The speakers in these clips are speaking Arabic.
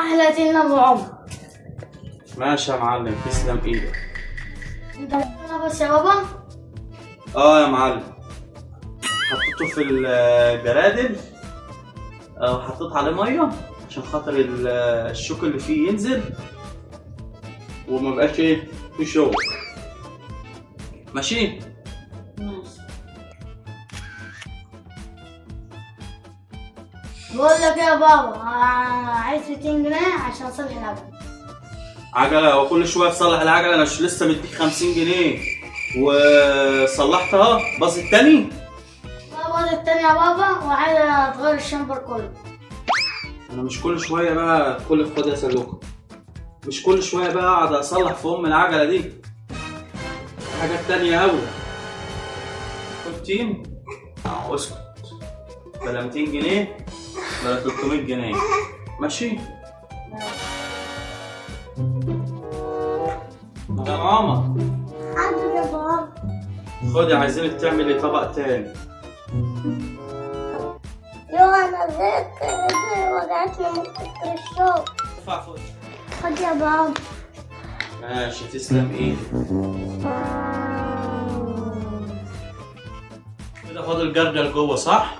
احلى تين ابو عمر. ماشي يا معلم، تسلم ايدك. انت بتقول بس يا بابا؟ يا معلم، حطيته في الجرادل، وحطيت عليه ميه عشان خاطر الشوك اللي فيه ينزل وما بقاش ايه في شوك. ماشي. بقول لك يا بابا، عايز 200 جنيه عشان اصلح العجله. عجله؟ وكل شويه تصلح العجله؟ انا مش لسه مديك 50 جنيه وصلحتها؟ باظ التاني؟ لا باظ التاني يا بابا، وعايز اتغير الشامبر كله. انا مش كل شويه بقى خد يا سلوكه، مش كل شويه بقى اقعد اصلح في العجله دي. حاجات تانية اوي. خد تيم واسكت، بلا 200 جنيه بلا 300 جنيه. ماشي؟ يا ماما حاضر يا بابا. خدي، عايزينك تعملي طبق تاني. انا زهقت، وجعتني من كتر الشغل. خد يا بابا. ماشي، تسلم ايدك. كده فاضل جردل جوه صح؟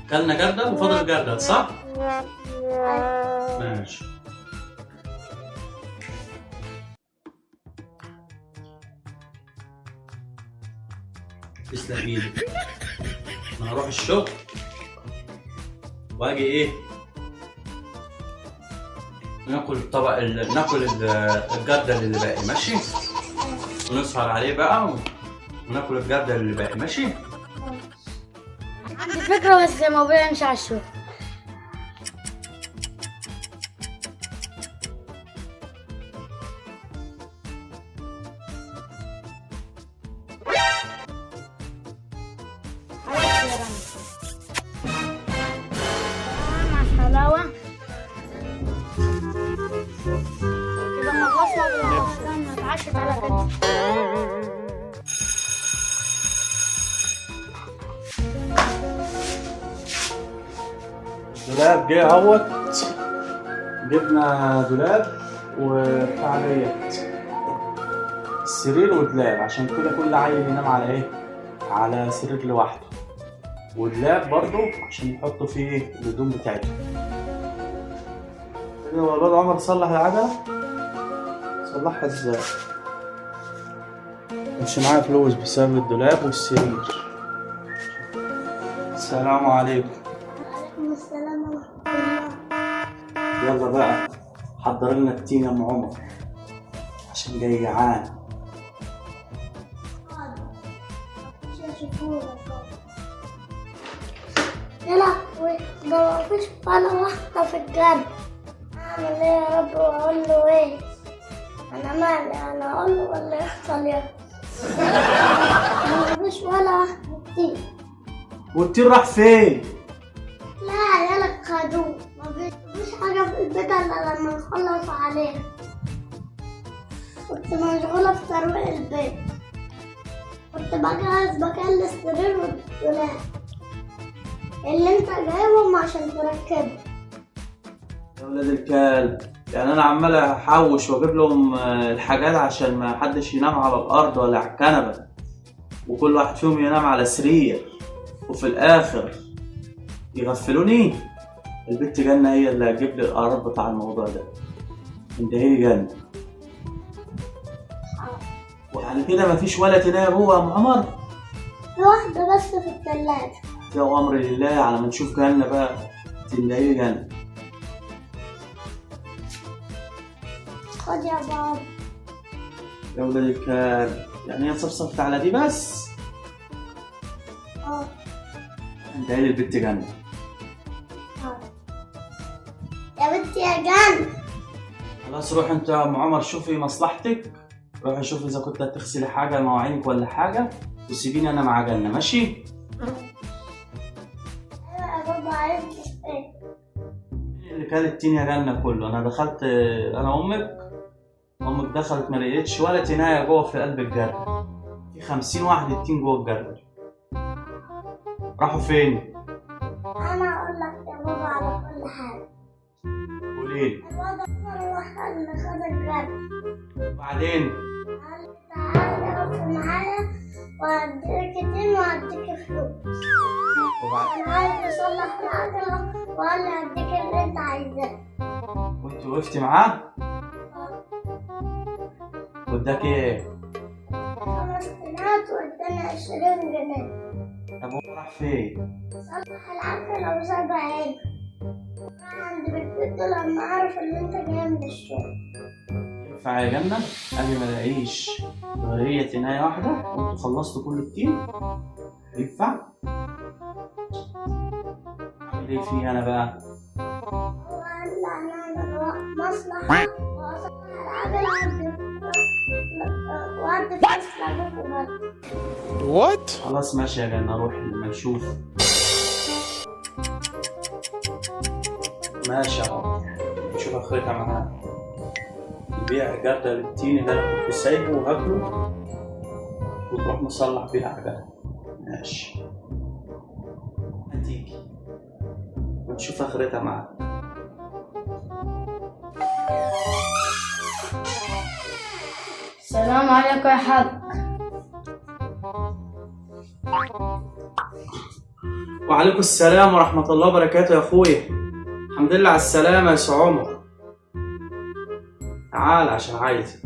كلنا جردل وفاضل جردل صح؟ ماشي. تسلم ايدك. انا هروح الشغل واجي ايه، ناكل الطبق ناكل الجردل اللي باقي. ماشي؟ ونسهر عليه بقى وناكل الجردل اللي باقي. ماشي؟ عندي فكرة بس ما بيمشي على الشغل. مع حلاوة كده خلصنا بالعصران، نتعشى على كده. دولاب جه اهوت، جبنا دولاب وبتاع ديت سرير ودولاب، عشان كده كل عيل ينام على ايه، على سرير لوحده، ودولاب برضو عشان يحطوا فيه الهدوم بتاعته. كده هو الواد عمر صلح العجلة. صلحها ازاي؟ مش معايا فلوس بسبب الدولاب والسرير. السلام عليكم. وعليكم السلام ورحمة الله. يلا بقى حضر لنا التين يا ام عمر عشان جاي جعان. يا لهوي، ده مفيش ولا واحدة في الجنة. أعمل إيه يا رب وأقول له إيه؟ أنا مالي، أنا أقول له ولا يحصل مفيش ولا واحدة كتير. والتين راح فين؟ لا عيالك خدوه، مفيش حاجة في البيت إلا لما نخلص عليها. كنت مشغولة في ترويق البيت، كنت بجهز مكان للسرير والدولاب اللي انت جايبهم عشان تركبه. يا ولاد الكلب، يعني انا عمال احوش واجيب لهم الحاجات عشان ما حدش ينام على الارض ولا على الكنبه، وكل واحد فيهم ينام على سرير، وفي الاخر يغفلوني. البت جنة هي اللي هتجيب لي القرار بتاع الموضوع ده. انت هي جنة، وعلى كده مفيش ولا تنايه جوه يا ام عمر؟ في واحدة بس في التلاجة. يا امر لله، على ما نشوف جنة بقى تلاقيه جنة. خد يا بابا. يا ولاد الكلب، يعني هي صفصفت على دي بس؟ انت هي البت جنة. يا بنتي يا جنة. خلاص روح انت يا ام عمر شوفي مصلحتك، روحي شوفي اذا كنت هتغسلي حاجه مواعينك ولا حاجه، وسيبيني انا مع جنة. ماشي؟ ايوه يا بابا، عايز ايه؟ مين اللي كان التين يا جنة كله؟ انا دخلت انا امك دخلت ما لقيتش ولا تنايه جوه في قلب الجردل. في 50 واحد تين جوه الجردل. راحوا فين؟ انا اقول لك يا بابا على كل حاجة. قوليلي. الواد عمر راح خد الجرد. وبعدين؟ قال لي تعالى اقف معايا وهديك الدين وهديك فلوس. وبعدين؟ انا عايز اصلح العجلة وقال لي هديك اللي انت عايزاه. وانت وقفتي معاه؟ واداك ايه؟ 5 جنيهات واداني 20 جنيه. طب هو راح فين؟ صلح العجلة وسابها هنا. راح عند بيت لما عرف ان انت جاي من الشغل. ينفع يا جنة؟ أنا ما الاقيش غير هي تناية واحدة وانتوا خلصتوا كل التين؟ ينفع؟ أعمل ايه فيه أنا بقى؟ هو قال لي هنعمل مصلحة وأصلح العجلة وأدي فلوس لأبوك وبس. What? خلاص ماشي يا جنة، روح لما نشوف. ماشي يا عمر، نشوف آخرتها معانا. نبيع جردل التين اللي أنا كنت سايبه وهاكله وتروح نصلح بيه العجلة. ماشي، هتيجي ونشوف آخرتها معانا. السلام عليكم يا حاج. وعليكم السلام ورحمة الله وبركاته يا أخويا. الحمد لله على السلامة يا سي عمر. تعال عشان عايزك.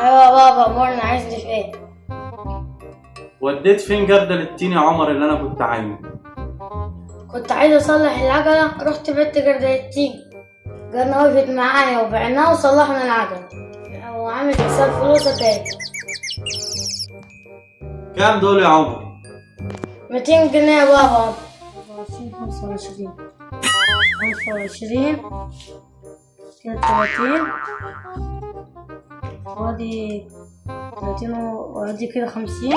ايوه بابا، امورنا عايزني في ايه؟ وديت فين جردل التين يا عمر اللي أنا كنت عايزه؟ كنت عايز اصلح العجله، رحت بيت جردلتين، جرنا وقفت معايا وبعناها وصلحنا العجله وعامل حساب فلوسك ايه. كام دول يا عمر؟ 200 جنيه يا بابا. 25 كده 30 وادي 30 وادي كده 50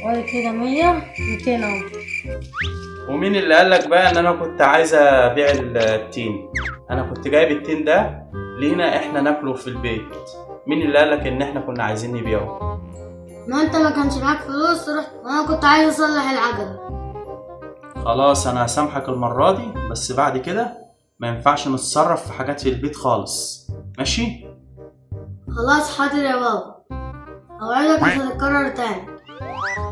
وادي كده 100 200 اهو. ومين اللي قالك بقى إن أنا كنت عايز أبيع التين؟ أنا كنت جايب التين ده لينا إحنا ناكله في البيت. مين اللي قالك إن إحنا كنا عايزين نبيعه؟ ما انت ما كانش معاك فلوس رحت وانا كنت عايز اصلح العجله. خلاص أنا هسامحك المرة دي، بس بعد كده ما ينفعش نتصرف في حاجات في البيت خالص، ماشي؟ خلاص حاضر يا بابا، اوعدك مش هتتكرر تاني.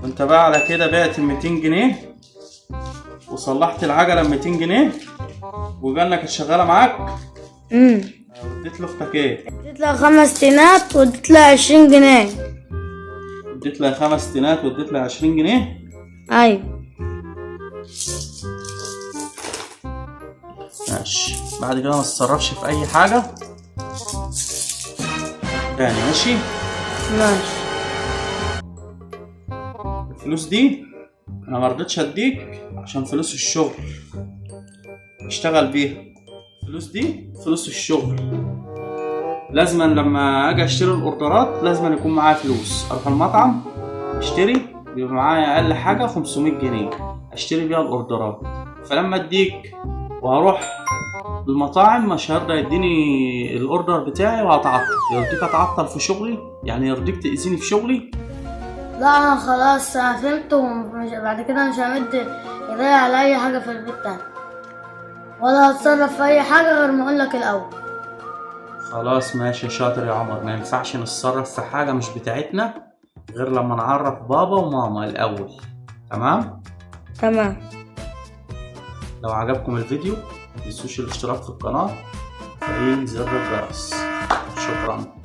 وانت بقى على كده بعت 200 جنيه وصلحت العجلة 200 جنيه وجالنا كانت شغالة معاك. اديت لاختك ايه؟ اديت لها 5 تينات واديت لها 20 جنيه. اديت لها 5 تينات واديت لها 20 جنيه؟ ايوه ماشي، بعد كده ما تتصرفش في اي حاجة تاني، ماشي؟ ماشي. الفلوس دي انا مرضتش اديك عشان فلوس الشغل، اشتغل بيها. الفلوس دي فلوس الشغل، لازما لما اجي اشتري الاوردرات لازما يكون معايا فلوس. اروح المطعم اشتري بيبقى معايا اقل حاجة 500 جنيه اشتري بيها الاوردرات. فلما اديك وهروح المطاعم مش هيرضى يديني الاوردر بتاعي وهتعطل. يرضيك اتعطل في شغلي؟ يعني يرضيك تأذيني في شغلي؟ لا انا خلاص فهمت بعد كده مش همد ايديا على اي حاجه في البيت تاني ولا هتصرف في اي حاجه غير ما اقولك الاول. خلاص ماشي شاطر يا عمر، ما ينفعش نتصرف في حاجة مش بتاعتنا غير لما نعرف بابا وماما الأول، تمام؟ تمام. لو عجبكم الفيديو متنسوش الاشتراك في القناة وتفعيل زر الجرس. شكرا.